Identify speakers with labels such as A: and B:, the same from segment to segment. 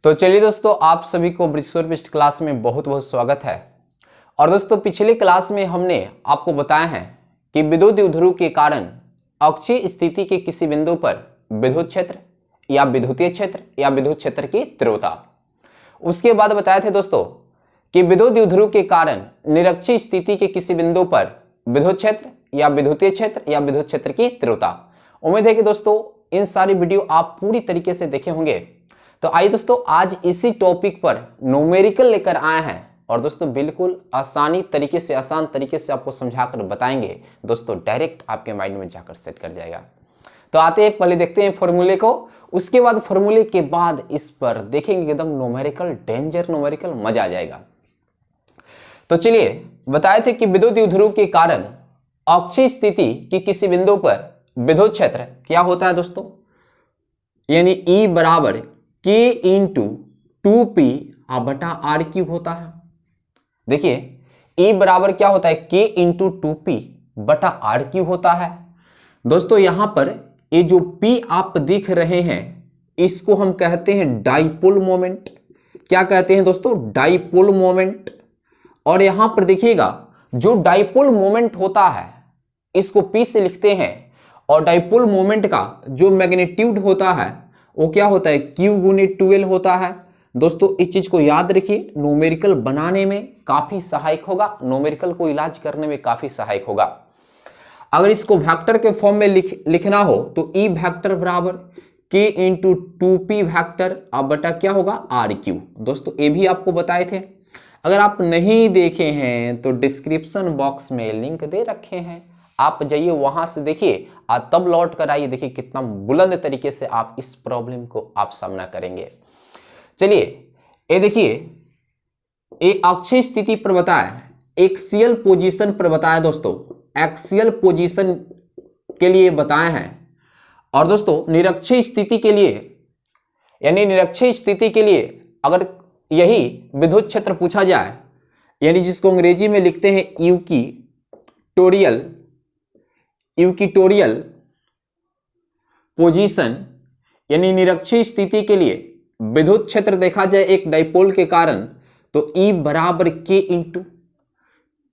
A: तो चलिए दोस्तों, आप सभी को ब्रिजस्टोर क्लास में बहुत बहुत स्वागत है। और दोस्तों, पिछले क्लास में हमने आपको बताया है कि विद्युत द्विध्रुव के कारण अक्षीय स्थिति के किसी बिंदु पर विद्युत क्षेत्र या विद्युतीय क्षेत्र या विद्युत क्षेत्र की तीव्रता। उसके बाद बताए थे दोस्तों कि विद्युत द्विध्रुव के कारण निरक्षीय स्थिति के किसी बिंदु पर विद्युत क्षेत्र या विद्युतीय क्षेत्र या विद्युत क्षेत्र की तीव्रता। उम्मीद है कि दोस्तों इन सारी वीडियो आप पूरी तरीके से देखे होंगे। तो आइए दोस्तों, आज इसी टॉपिक पर न्यूमेरिकल लेकर आए हैं और दोस्तों बिल्कुल आसान तरीके से आपको समझाकर बताएंगे। दोस्तों डायरेक्ट आपके माइंड में जाकर सेट कर जाएगा। तो आते हैं, पहले देखते हैं फॉर्मूले को, उसके बाद फॉर्मूले के बाद इस पर देखेंगे एकदम न्यूमेरिकल डेंजर न्यूमेरिकल, मजा आ जाएगा। तो चलिए, बताए थे कि विद्युत द्विध्रुव के कारण अक्षीय स्थिति की किसी बिंदु पर विद्युत क्षेत्र क्या होता है दोस्तों, यानी E बराबर K इंटू 2P बटा आर क्यूब होता है। देखिए E बराबर क्या होता है, K इंटू 2P बटा आर क्यूब होता है। दोस्तों यहां पर ये जो P आप देख रहे हैं इसको हम कहते हैं डाइपोल मोमेंट। क्या कहते हैं दोस्तों, डाइपोल मोमेंट। और यहां पर देखिएगा जो डाइपोल मोमेंट होता है इसको P से लिखते हैं, और डाइपोल मोमेंट का जो मैग्नीट्यूड होता है वो क्या होता है, Q गुने 12 होता है। दोस्तों इस चीज को याद रखिए, न्यूमेरिकल बनाने में काफी सहायक होगा, न्यूमेरिकल को इलाज करने में काफी सहायक होगा। अगर इसको वेक्टर के फॉर्म में लिखना हो तो E वेक्टर बराबर K इंटू 2P वेक्टर बटा क्या होगा, आर क्यू। दोस्तों ये भी आपको बताए थे, अगर आप नहीं देखे हैं तो डिस्क्रिप्शन बॉक्स में लिंक दे रखे हैं, आप जाइए वहां से देखिए, तब लौट कर आइए, देखिए कितना बुलंद तरीके से आप इस प्रॉब्लम को आप सामना करेंगे। चलिए ये देखिए, ये अक्षीय स्थिति पर बताया, एक्सियल पोजीशन पर बताया दोस्तों, एक्सियल पोजीशन के लिए बताए हैं। और दोस्तों निरक्षीय स्थिति के लिए, यानी निरक्षीय स्थिति के लिए अगर यही विद्युत क्षेत्र पूछा जाए, यानी जिसको अंग्रेजी में लिखते हैं यूकिटोरियल पोजीशन, यानी निरक्षीय स्थिति के लिए विद्युत क्षेत्र देखा जाए एक डाइपोल के कारण, तो E बराबर K इंटू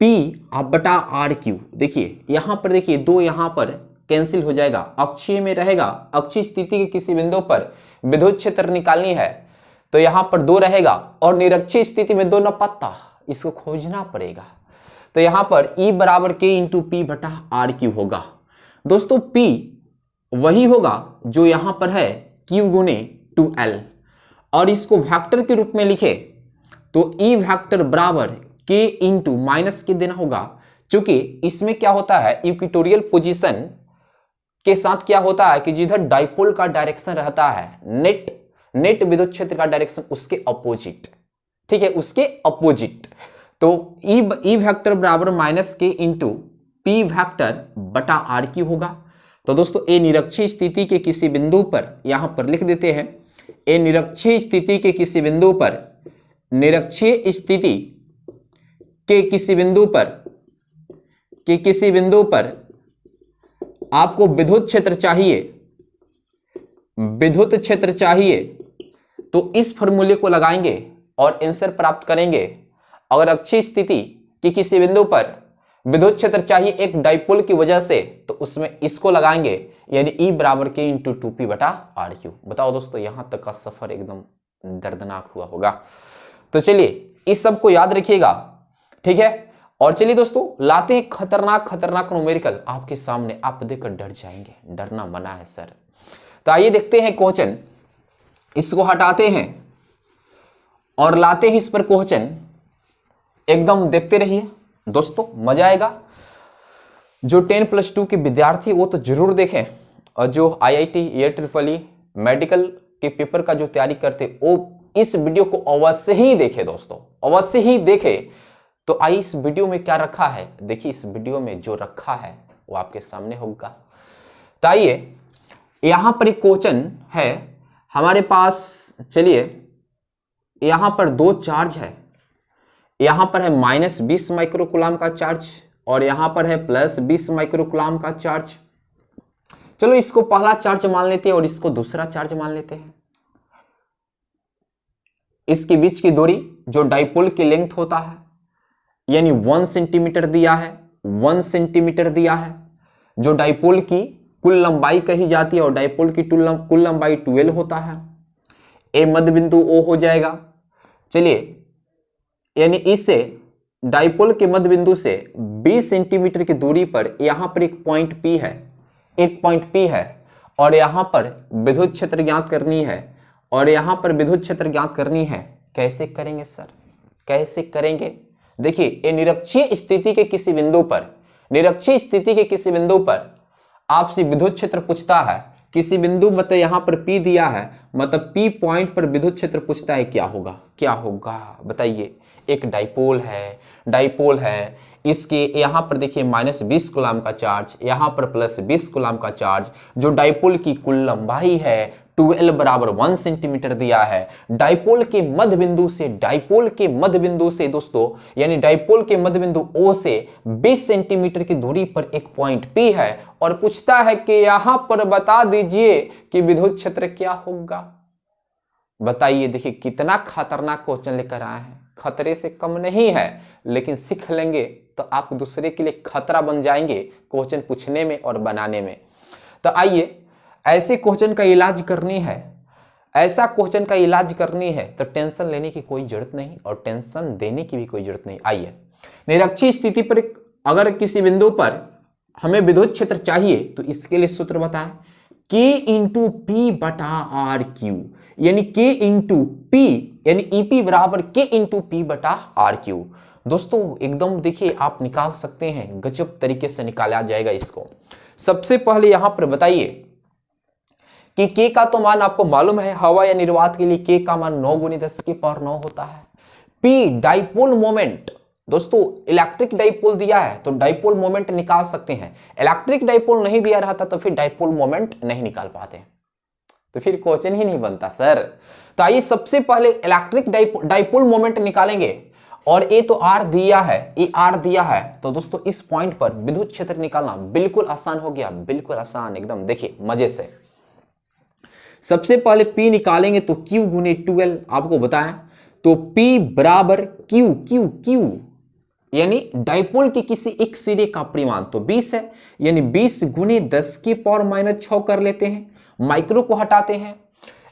A: P बटा आर क्यू। देखिए यहां पर देखिए दो यहां पर कैंसिल हो जाएगा, अक्षीय में रहेगा, अक्षीय स्थिति के किसी बिंदु पर विद्युत क्षेत्र निकालनी है तो यहां पर दो रहेगा, और निरक्षीय स्थिति में दो न पत्ता, इसको खोजना पड़ेगा। तो यहां पर E बराबर K इंटू P बटा आर क्यू होगा। दोस्तों P वही होगा जो यहां पर है Q गुने 2L, और इसको वेक्टर के रूप में लिखे तो E वेक्टर बराबर K इंटू माइनस के देना होगा, क्योंकि इसमें क्या होता है, इक्वेटोरियल पोजीशन के साथ क्या होता है कि जिधर डाइपोल का डायरेक्शन रहता है, नेट विद्युत क्षेत्र का डायरेक्शन उसके अपोजिट, ठीक है, उसके अपोजिट। तो E वेक्टर बराबर minus K into P vector बटा आर क्यू होगा। तो दोस्तों ए निरक्षीय स्थिति के किसी बिंदु पर, यहां पर लिख देते हैं, ए निरक्षीय स्थिति के किसी बिंदु पर, निरक्षीय स्थिति के किसी बिंदु पर आपको विद्युत क्षेत्र चाहिए, तो इस फॉर्मूले को लगाएंगे और आंसर प्राप्त करेंगे। अगर अक्षीय स्थिति की किसी बिंदु पर विद्युत क्षेत्र चाहिए एक डाइपोल की वजह से, तो उसमें इसको लगाएंगे, यानी E बराबर K इंटू 2P बटा आर क्यू। बताओ दोस्तों, यहां तक का सफर एकदम दर्दनाक हुआ होगा। तो चलिए इस सब को याद रखिएगा, ठीक है। और चलिए दोस्तों लाते हैं खतरनाक न्यूमेरिकल आपके सामने, आप देखकर डर जाएंगे, डरना मना है सर। तो आइए देखते हैं क्वेश्चन, इसको हटाते हैं और लाते हैं इस पर क्वेश्चन, एकदम देखते रहिए दोस्तों, मजा आएगा। जो 10+2 के विद्यार्थी वो तो जरूर देखें, और जो IIT EIEEE मेडिकल के पेपर का जो तैयारी करते वो इस वीडियो को अवश्य ही देखें दोस्तों, अवश्य ही देखें। तो आइए इस वीडियो में क्या रखा है, देखिए इस वीडियो में जो रखा है वो आपके सामने होगा। तो आइए यहां पर एक क्वेश्चन है हमारे पास। चलिए यहां पर दो चार्ज है, यहां पर है -20 माइक्रोकूलम का चार्ज और यहां पर है +20 माइक्रोकूलम का चार्ज। चलो इसको पहला चार्ज मान लेते हैं और इसको दूसरा चार्ज मान लेते हैं। इसके बीच की दूरी जो डाइपोल की लेंथ होता है यानी 1 सेंटीमीटर दिया है, 1 सेंटीमीटर दिया है, जो डाइपोल की कुल लंबाई कही जाती है और डाइपोल की कुल लंबाई 12 होता है। ए मध्य बिंदु O हो जाएगा। चलिए, यानी इससे डाइपोल के मध्य बिंदु से 20 सेंटीमीटर की दूरी पर यहां पर एक पॉइंट P है, एक पॉइंट P है और यहां पर विद्युत क्षेत्र ज्ञात करनी है और यहां पर विद्युत क्षेत्र ज्ञात करनी है। कैसे करेंगे सर, कैसे करेंगे? देखिए, ये निरक्षीय स्थिति के किसी बिंदु पर, निरक्षीय स्थिति के किसी बिंदु पर आपसे विद्युत क्षेत्र पूछता है, किसी बिंदु मतलब यहां पर P दिया है, मतलब P पॉइंट पर विद्युत क्षेत्र पूछता है, क्या होगा, क्या होगा बताइए? एक डाइपोल है, डाइपोल है, इसके यहां पर देखिए -20 कूलम का चार्ज, यहां पर +20 कूलम का चार्ज, जो डाइपोल की कुल लंबाई है 12 बराबर 1 सेंटीमीटर दिया है। डाइपोल के मध्य बिंदु से, डाइपोल के मध्य बिंदु से दोस्तों, यानी डाइपोल के मध्य बिंदु O से 20 सेंटीमीटर की दूरी पर एक पॉइंट P है और पूछता है कि यहां पर बता दीजिए कि विद्युत क्षेत्र क्या होगा। बताइए, देखिए कितना खतरनाक क्वेश्चन लेकर आए हैं। खतरे से कम नहीं है, लेकिन सीख लेंगे तो आप दूसरे के लिए खतरा बन जाएंगे क्वेश्चन पूछने में और बनाने में। तो आइए, ऐसे क्वेश्चन का इलाज करनी है, ऐसा क्वेश्चन का इलाज करनी है तो टेंशन लेने की कोई जरूरत नहीं और टेंशन देने की भी कोई जरूरत नहीं। आइए, निरक्षीय स्थिति पर अगर किसी बिंदु पर हमें विद्युत क्षेत्र चाहिए तो इसके लिए सूत्र बताएं, K इंटू पी बटा आर क्यू, यानी K इंटू पी यानी EP बराबर K इंटू पी बटा आर क्यू। दोस्तों एकदम देखिए आप निकाल सकते हैं, गजब तरीके से निकाला जाएगा इसको। सबसे पहले यहां पर बताइए कि K का तो मान आपको मालूम है, हवा या निर्वात के लिए K का मान 9 × 10⁹ होता है। P डाइपोल मोमेंट, दोस्तों इलेक्ट्रिक डाइपोल दिया है तो डाइपोल मोमेंट निकाल सकते हैं, इलेक्ट्रिक डाइपोल नहीं दिया रहता तो फिर डाइपोल मोमेंट नहीं निकाल पाते, तो फिर क्वेश्चन ही नहीं बनता सर। तो आइए सबसे पहले इलेक्ट्रिक डाइपोल मोमेंट निकालेंगे और ये तो R दिया है, ये R दिया है, तो दोस्तों इस पॉइंट पर विद्युत क्षेत्र निकालना बिल्कुल आसान हो गया, बिल्कुल आसान एकदम। देखिए मजे से, सबसे पहले P निकालेंगे तो Q × 12 आपको बताएं, तो P बराबर Q यानी डाइपोल की किसी एक सिरे का परिमाण तो 20 है, यानी 20 × 10⁻⁶ कर लेते हैं, माइक्रो को हटाते हैं,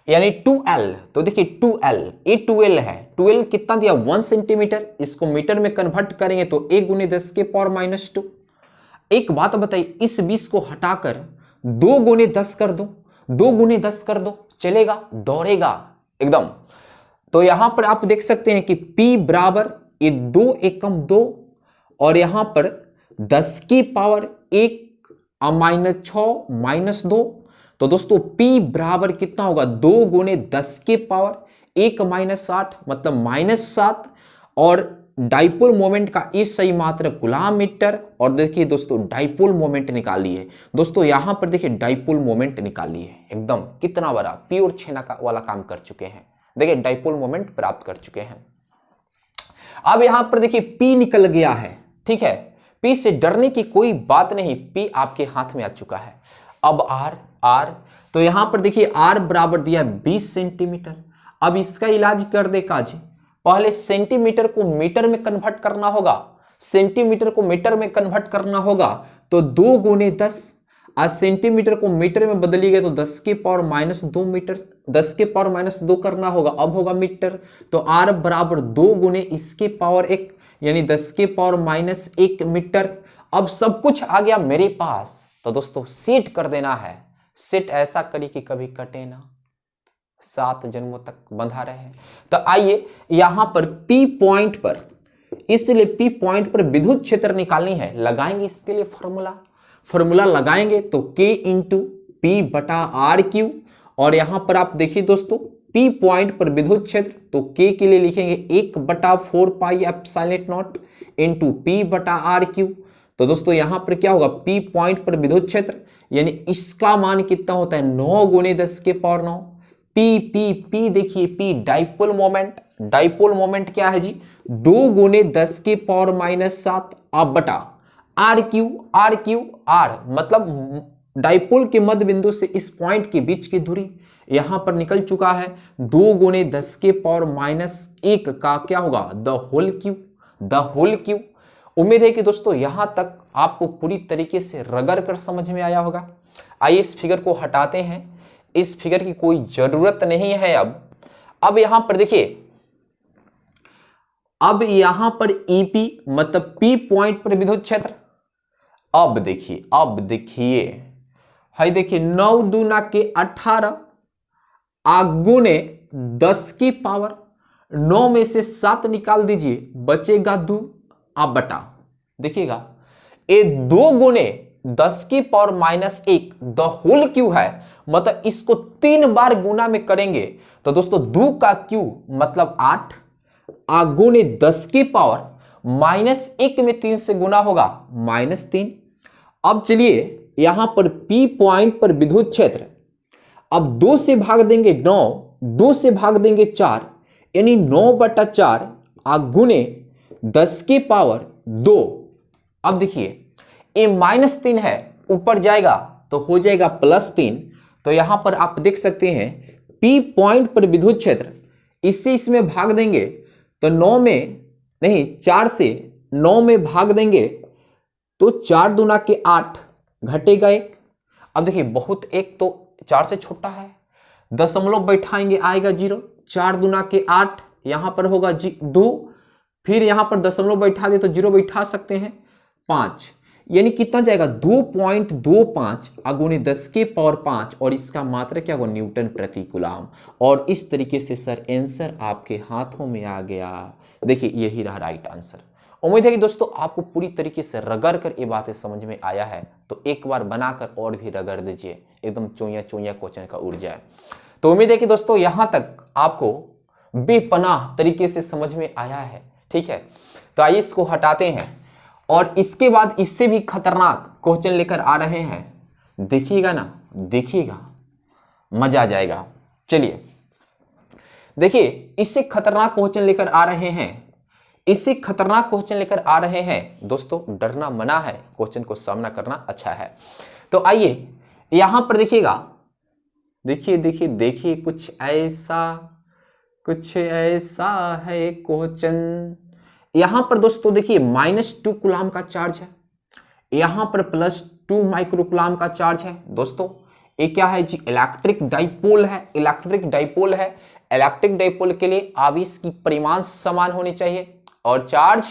A: यानी 2L, तो देखिए 2L, ये 2L है, 2L कितना दिया 1 सेंटीमीटर, इसको मीटर में कन्वर्ट करेंगे तो 1 × 10⁻²। एक बात बताइए, इस 20 को हटाकर 2 × 10 कर दो, 2 × 10 कर दो, चलेगा, दौड़ेगा एकदम। तो यहां पर आप देख सकते हैं कि P बराबर ये 2 एकम 2 और यहां पर 10 की पावर 1 -6 -2, तो दोस्तों P बराबर कितना होगा 2 × 10 की पावर 1 -8 मतलब -7 और डाइपोल मोमेंट का इस सही मात्रा कूलम मीटर। और देखिए दोस्तों डाइपोल मोमेंट निकालिए, दोस्तों यहां पर देखिए डाइपोल मोमेंट निकालिए, एकदम कितना बड़ा प्योर छेना का वाला काम कर चुके हैं। देखिए डाइपोल मोमेंट प्राप्त कर चुके हैं। अब यहां पर देखिए P निकल गया है, ठीक है, P से डरने की कोई बात नहीं, P आपके हाथ में आ चुका है। अब R, तो यहां पर देखिए R बराबर दिया 20 सेंटीमीटर। अब इसका इलाज कर दे काजी, पहले सेंटीमीटर को मीटर में कन्वर्ट करना होगा, सेंटीमीटर को मीटर में कन्वर्ट करना होगा, तो 2 × 10, आज सेंटीमीटर को मीटर में बदलिएगा तो 10 की पावर -2 मीटर, 10 की पावर -2 करना होगा, अब होगा मीटर, तो R बराबर 2 × इसके पावर 1 यानी 10 की पावर -1 मीटर। अब सब कुछ आ गया मेरे पास, तो दोस्तों सेट कर देना है, सेट ऐसा करी कि कभी कटे ना, 7 जन्मों तक बंधा रहे। तो आइए यहां पर P पॉइंट पर, इसलिए P पॉइंट पर विद्युत क्षेत्र निकालनी है, लगाएंगे इसके लिए फॉर्मूला लगाएंगे तो K × P बटा आर क्यू। और यहां पर आप देखिए दोस्तों P पॉइंट पर विद्युत क्षेत्र, तो K के लिए लिखेंगे 1/4πε0 इंटू P बटा आर क्यू। तो दोस्तों यहां पर क्या होगा, P पॉइंट पर विद्युत क्षेत्र यानी इसका मान कितना होता है 9 × 10 की पावर 9। P देखिए P dipole moment, dipole moment क्या है जी 2 × 10 की पावर -7 अब बटा आर क्यू, R मतलब डाइपोल के मध्य बिंदु से इस पॉइंट के बीच की दूरी यहां पर निकल चुका है 2 गुने 10 के पावर -1 का क्या होगा द होल क्यूब। उम्मीद है कि दोस्तों यहां तक आपको पूरी तरीके से रगड़ कर समझ में आया होगा। आइए इस फिगर को हटाते हैं, इस फिगर की कोई जरूरत नहीं है। अब यहां पर देखिए, अब यहां पर EP मतलब P पॉइंट पर विद्युत क्षेत्र। अब देखिए हाय देखिए 9 दूना के 18 आगुने 10 की पावर 9 में से 7 निकाल दीजिए, बचेगा 2। आप बटा देखिएगा ये 2 गुने 10 की पावर -1 द होल क्यू है, मतलब इसको 3 बार गुना में करेंगे तो दोस्तों 2 का क्यू मतलब 8 आगुने 10 की पावर -1 में 3 से गुना होगा -3। अब चलिए यहां पर P पॉइंट पर विद्युत क्षेत्र, अब 2 से भाग देंगे 9, 2 से भाग देंगे 4, यानी 9/4 आगुने 10 की पावर 2। अब देखिए ये -3 है, ऊपर जाएगा तो हो जाएगा +3। तो यहां पर आप देख सकते हैं P पॉइंट पर विद्युत क्षेत्र, इससे इसमें भाग देंगे तो 9 में नहीं 4 से 9 में भाग देंगे तो 4 दूना के 8 घटेगा 1। अब देखिए बहुत एक तो 4 से छोटा है, दशमलव बैठाएंगे आएगा 0, 4 दूना के 8 यहां पर होगा 2, फिर यहां पर दशमलव बैठा दे तो 0 बैठा सकते हैं 5, यानी कितना जाएगा 2.25 अगुने 10 के पावर 5, और इसका मात्रा क्या होगा न्यूटन प्रति कूलम। और इस तरीके से सर आंसर आपके हाथों में आ गया। देखिए यही रहा राइट आंसर। उम्मीद है कि दोस्तों आपको पूरी तरीके से रगड़ कर ये बातें समझ में आया है, तो एक बार बनाकर और भी रगड़ दीजिए, एकदम चोया क्वेश्चन का उड़ जाए। तो उम्मीद है कि दोस्तों यहां तक आपको बेपनाह तरीके से समझ में आया है। ठीक है, तो आइए इसको हटाते हैं और इसके बाद इससे भी खतरनाक क्वेश्चन लेकर आ रहे हैं। देखिएगा ना, देखिएगा मजा आ जाएगा। चलिए देखिए इससे खतरनाक क्वेश्चन लेकर आ रहे हैं, इससे खतरनाक क्वेश्चन लेकर आ रहे हैं। दोस्तों डरना मना है, क्वेश्चन को सामना करना अच्छा है। तो आइए यहां पर देखिएगा, देखिए देखिए देखिए कुछ ऐसा है क्वेश्चन। यहां पर दोस्तों देखिए -2 कूलम का चार्ज है, यहां पर +2 माइक्रो कूलम का चार्ज है। दोस्तों ये क्या है जी, इलेक्ट्रिक डाइपोल है, इलेक्ट्रिक डाइपोल है। इलेक्ट्रिक डाइपोल के लिए आवेश की परिमाण समान होनी चाहिए और चार्ज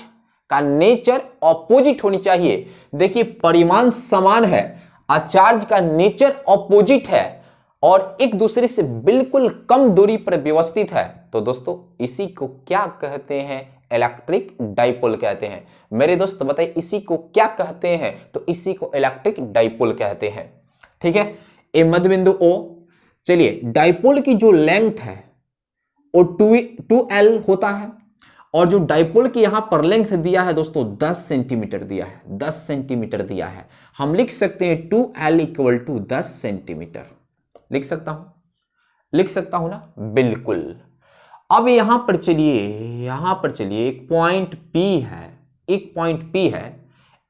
A: का नेचर ऑपोजिट होनी चाहिए। देखिए परिमाण समान है और चार्ज का नेचर ऑपोजिट है और एक दूसरे से बिल्कुल कम दूरी पर व्यवस्थित है। तो दोस्तों इसी को क्या कहते हैं, इलेक्ट्रिक डाइपोल कहते हैं। मेरे दोस्त बताइए इसी को क्या कहते हैं, तो इसी को इलेक्ट्रिक डाइपोल कहते हैं। ठीक है, ए मध्य बिंदु O। चलिए डाइपोल की जो लेंथ है वो 2L होता है और जो डाइपोल की यहां पर लेंथ दिया है दोस्तों 10 सेंटीमीटर दिया है, 10 सेंटीमीटर दिया है। हम लिख सकते हैं 2L = 10 सेंटीमीटर। लिख सकता हूं ना, बिल्कुल। अब यहां पर चलिए एक पॉइंट P है,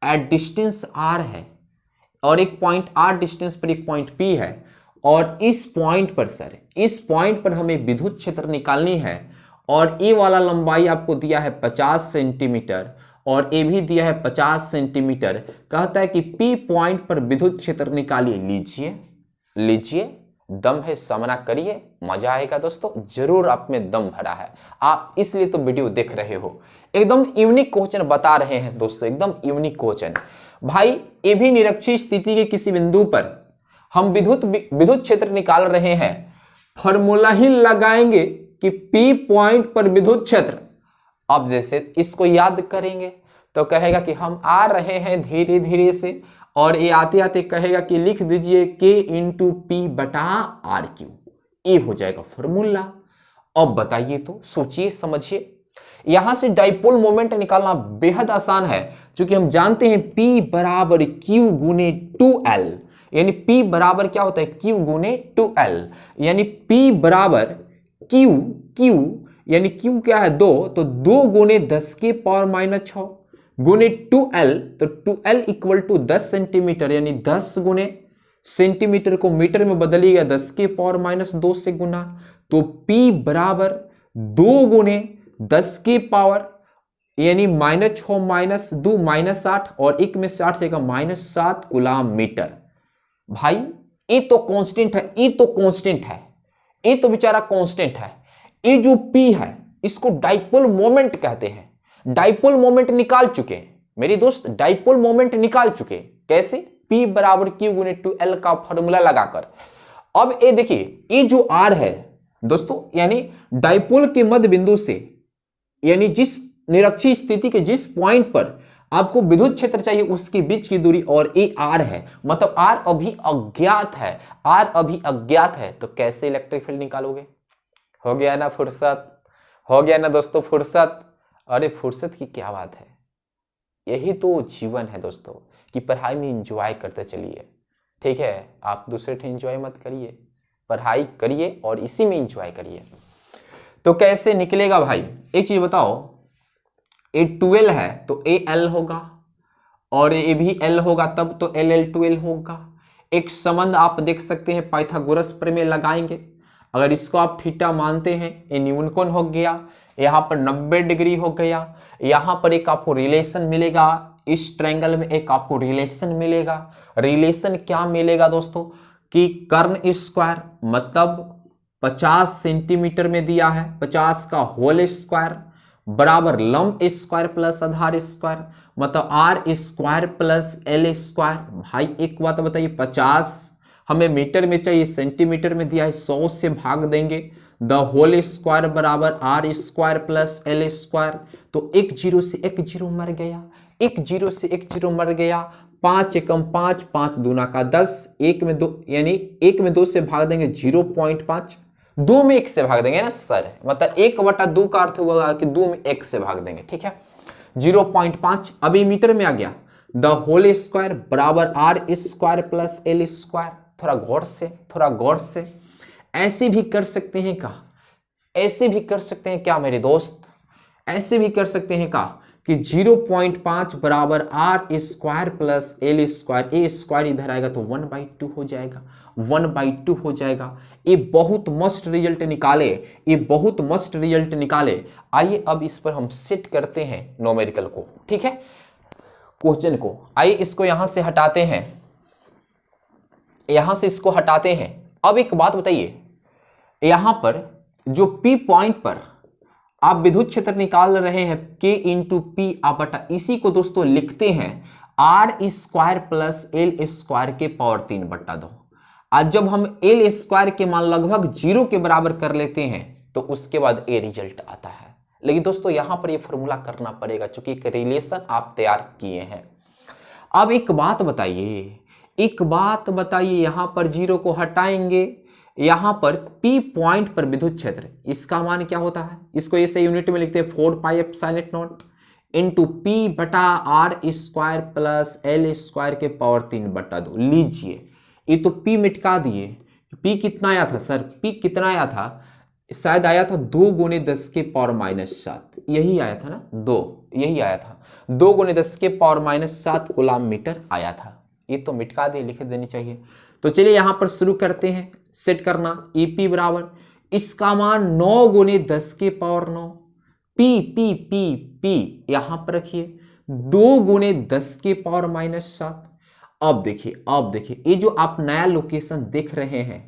A: एट डिस्टेंस R है, और एक पॉइंट R डिस्टेंस पर एक पॉइंट P है, और इस पॉइंट पर हमें विद्युत क्षेत्र निकालनी है। और ये वाला लंबाई आपको दिया है 50 सेंटीमीटर और ये भी दिया है 50 सेंटीमीटर। कहता है कि P पॉइंट पर विद्युत क्षेत्र निकालिए। लीजिए दम है सामना करिए, मजा आएगा दोस्तों। जरूर आप में दम भरा है, आप इसलिए तो वीडियो देख रहे हो। एकदम यूनिक क्वेश्चन बता रहे हैं दोस्तों, एकदम यूनिक क्वेश्चन। भाई ये भी निरक्षीय स्थिति के किसी बिंदु पर हम विद्युत क्षेत्र निकाल रहे हैं, फॉर्मूला ही लगाएंगे कि P पॉइंट पर विद्युत क्षेत्र। अब जैसे इसको याद करेंगे तो कहेगा कि हम आ रहे हैं धीरे धीरे से, और ये आते आते कहेगा कि लिख दीजिए K × P/RQ। ये हो जाएगा फॉर्मूला। अब बताइए तो, सोचिए समझिए, यहां से डाइपोल मोमेंट निकालना बेहद आसान है, क्योंकि हम जानते हैं P = Q × 2L, यानी P बराबर क्या होता है Q × 2L, यानी P बराबर Q यानी Q क्या है 2, तो 2 × 10 के पावर -6 गुने 2L, तो 2L = 10 सेंटीमीटर, यानी 10 × सेंटीमीटर को मीटर में बदलिएगा 10 के पावर -2 से गुना, तो P बराबर 2 गुने 10 के पावर यानी -6 -2 -8 और 1 में से 8 जाएगा -7 कूलाम मीटर। भाई ये तो कांस्टेंट है, ये तो कांस्टेंट है, ये तो बेचारा कांस्टेंट है। ये जो P है इसको डाइपोल मोमेंट कहते हैं। डाइपोल मोमेंट निकाल चुके मेरे दोस्त, डाइपोल मोमेंट निकाल चुके। कैसे? P बराबर Q गुने 2L का फॉर्मूला लगाकर। अब ये देखिए, ये जो R है दोस्तों, यानी डाइपोल के मध्य बिंदु से, यानी जिस निरक्षीय स्थिति के जिस पॉइंट पर आपको विद्युत क्षेत्र चाहिए उसके बीच की दूरी, और ये R है, मतलब R अभी अज्ञात है, R अभी अज्ञात है। तो कैसे इलेक्ट्रिक फील्ड निकालोगे? हो गया ना फुर्सत, हो गया ना दोस्तों फुर्सत। अरे फुर्सत की क्या बात है, यही तो जीवन है दोस्तों कि पढ़ाई में एंजॉय करते चलिए। ठीक है, आप दूसरे थे एंजॉय मत करिए, पढ़ाई करिए और इसी में एंजॉय करिए। तो कैसे निकलेगा भाई, एक चीज बताओ, ये 12 है तो ए एल होगा, और ये भी एल होगा तब तो एल एल 12 होगा। एक संबंध आप देख सकते हैं पाइथागोरस प्रमेय लगाएंगे, अगर इसको आप थीटा मानते हैं, ये न्यून कोण हो गया, यहाँ पर 90 डिग्री हो गया, यहाँ पर एक आपको रिलेशन मिलेगा, इस ट्रायंगल में एक आपको रिलेशन मिलेगा। रिलेशन क्या मिलेगा दोस्तों कि कर्ण स्क्वायर मतलब 50 सेंटीमीटर में दिया है, 50 का होल स्क्वायर बराबर लंब स्क्वायर प्लस आधार स्क्वायर, मतलब R square plus L square. भाई एक बात बताइए, 50 हमें मीटर में चाहिए, सेंटीमीटर में दिया है, 100 से भाग देंगे, द होल स्क्वायर बराबर R square plus L square. तो एक जीरो से एक जीरो मर गया, एक जीरो से एक जीरो मर गया, 5 एकम 5, 5 दूना का 10, 1 में 2 यानी 1 में 2 से भाग देंगे 0.5, 2 में 1 से भाग देंगे ना सर, मतलब 1/2 का अर्थ हुआ कि 2 में 1 से भाग देंगे। ठीक है, 0.5 अभी मीटर में आ गया, द होल स्क्वायर बराबर R square plus L square. थोड़ा गौर से ऐसे भी कर सकते हैं का, ऐसे भी कर सकते हैं क्या मेरे दोस्त, ऐसे भी कर सकते हैं का कि 0.5 बराबर R square plus L square, A square इधर आएगा तो 1/2 हो जाएगा, 1/2 हो जाएगा। ये बहुत मस्त रिजल्ट निकाले, ये बहुत मस्त रिजल्ट निकाले। आइए अब इस पर हम सेट करते हैं न्यूमेरिकल को, ठीक है, क्वेश्चन को। आइए इसको यहां से हटाते हैं, यहां से इसको हटाते हैं। अब एक बात बताइए, यहां पर जो P पॉइंट पर आप विद्युत क्षेत्र निकाल रहे हैं K इंटू P आप बटा, इसी को दोस्तों लिखते हैं R square plus L square के पावर 3/2। आज जब हम एल स्क्वायर के मान लगभग 0 के बराबर कर लेते हैं तो उसके बाद ए रिजल्ट आता है। लेकिन दोस्तों यहां पर ये फॉर्मूला करना पड़ेगा क्योंकि एक रिलेशन आप तैयार किए हैं। अब एक बात बताइए, एक बात बताइए, यहां पर 0 को हटाएंगे, यहां पर P पॉइंट पर विद्युत क्षेत्र, इसका मान क्या होता है, इसको ऐसे यूनिट में लिखते हैं 4πε0 इंटू P बटा R square plus L square के पावर 3/2। लीजिए, ये तो P मिटका दिए, P कितना आया था सर, P कितना आया था, शायद आया था 2 गुने 10 के पावर -7, यही आया था ना, 2, यही आया था, 2 गुने 10 के पावर -7 कूलाम मीटर आया था। ये तो मिटका दे, लिख देनी चाहिए। तो चलिए यहां पर शुरू करते हैं सेट करना। EP बराबर, इसका मान 9 गुने 10 के पावर 9, P यहां पर रखिए 2 गुने 10 के पावर -7। अब देखिए ये जो आप नया लोकेशन देख रहे हैं,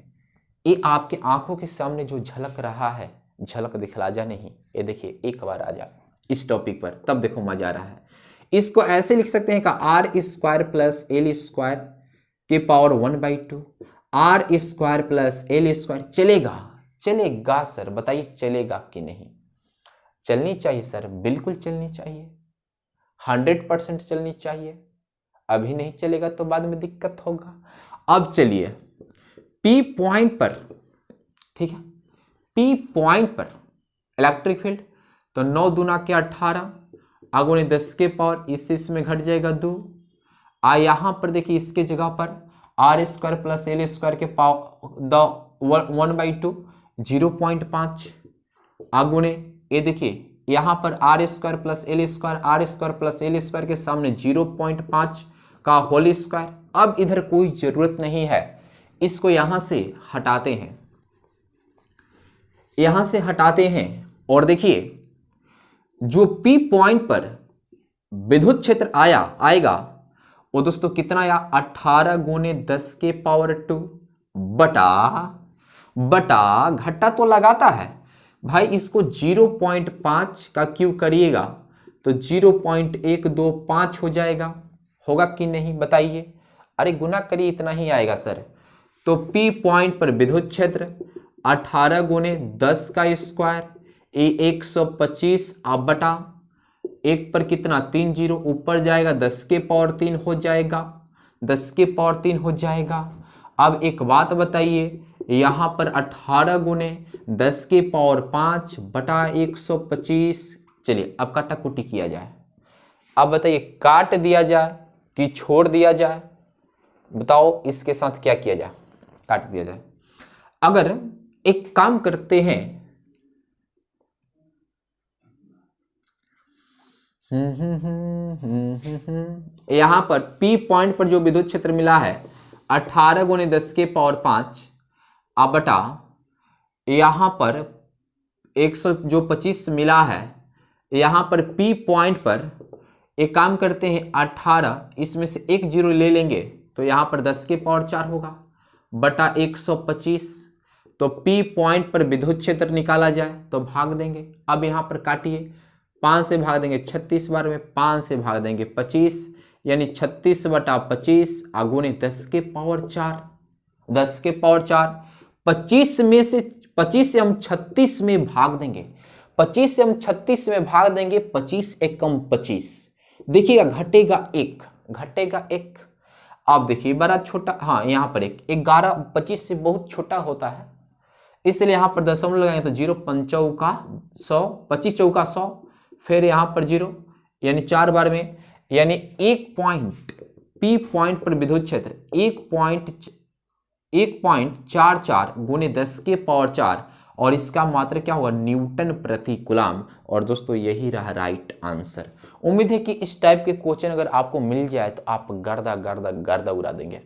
A: ये आपके आंखों के सामने जो झलक रहा है, झलक दिखला जा नहीं, ये देखिए एक बार आ जा इस टॉपिक पर, तब देखो मजा आ रहा है। इसको ऐसे लिख सकते हैं का R square plus L square के power 1/2, R square plus L square. चलेगा सर, बताइए चलेगा कि नहीं? चलनी चाहिए सर, बिल्कुल चलनी चाहिए, 100% चलनी चाहिए। अभी नहीं चलेगा तो बाद में दिक्कत होगा। अब चलिए P पॉइंट पर, ठीक है, P पॉइंट पर इलेक्ट्रिक फील्ड, तो 9 दूना के 18, आगुने 10 के पावर, इसमें घट जाएगा 2। यहां पर देखिए इसके जगह पर R square plus L square के पावर द 1/2, 0.5, आगुने ये देखिए यहां पर R square plus L square, R square plus L square के सामने 0.5 का होल स्क्वायर। अब इधर कोई जरूरत नहीं है, इसको यहां से हटाते हैं, यहां से हटाते हैं और देखिए जो P पॉइंट पर विद्युत क्षेत्र आएगा वो दोस्तों कितना आया, 18 गुने 10 के पावर 2 बटा घटा तो लगाता है भाई, इसको 0.5 का क्यूब करिएगा तो 0.125 हो जाएगा, होगा कि नहीं बताइए। अरे गुना करिए, इतना ही आएगा सर। तो P पॉइंट पर विद्युत क्षेत्र 18 गुने 10 का स्क्वायर, ये 125 आप बटा एक पर कितना 3 जीरो ऊपर जाएगा, 10 के पावर 3 हो जाएगा, 10 के पावर 3 हो जाएगा। अब एक बात बताइए, यहां पर 18 गुने 10 के पावर 5 बटा 125, चलिए अब काटाकुटी किया जाए। अब बताइए काट दिया जाए कि छोड़ दिया जाए, बताओ इसके साथ क्या किया जाए, काट दिया जाए। अगर एक काम करते हैं, यहां पर P पॉइंट पर जो विद्युत क्षेत्र मिला है 18 गुने 10 के पावर 5 अब बटा यहां पर 125 मिला है, यहां पर P पॉइंट पर एक काम करते हैं 18, इसमें से एक जीरो ले लेंगे तो यहां पर 10 के पावर 4 होगा बटा 125। तो P पॉइंट पर विद्युत क्षेत्र निकाला जाए तो भाग देंगे। अब यहां पर काटिए, 5 से भाग देंगे 36 बार में, 5 से भाग देंगे 25, यानी 36 बटा 25 गुने 10 के पावर 4, 10 के पावर 4। 25 से हम 36 में भाग देंगे, 25 से हम 36 में भाग देंगे, 25 एकम 25, देखिएगा घटेगा एक। आप देखिए बड़ा छोटा, हाँ यहाँ पर एक 11 25 से बहुत छोटा होता है, इसलिए यहां पर दशमलव लगाएंगे तो 0 पंचौका 100, 25 चौका 100, फिर यहां पर 0 यानी 4 बार में, यानी 1 पॉइंट P पॉइंट पर विद्युत क्षेत्र 1.44 गुने 10 के पावर 4 और इसका मात्रा क्या होगा, न्यूटन प्रति कूलम। और दोस्तों यही रहा राइट आंसर। उम्मीद है कि इस टाइप के क्वेश्चन अगर आपको मिल जाए तो आप गर्दा उड़ा देंगे।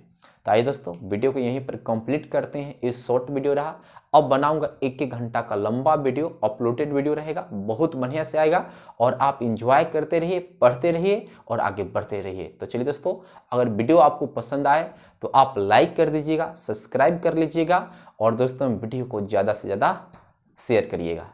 A: तो आइए दोस्तों वीडियो को यहीं पर कंप्लीट करते हैं। इस शॉर्ट वीडियो रहा, अब बनाऊंगा 1-1 घंटा का लंबा वीडियो, अपलोडेड वीडियो रहेगा, बहुत बढ़िया से आएगा और आप इंजॉय करते रहिए, पढ़ते रहिए और आगे बढ़ते रहिए। तो चलिए दोस्तों, अगर वीडियो आपको पसंद आए तो आप लाइक कर दीजिएगा, सब्सक्राइब कर लीजिएगा और दोस्तों वीडियो को ज़्यादा से ज़्यादा शेयर करिएगा।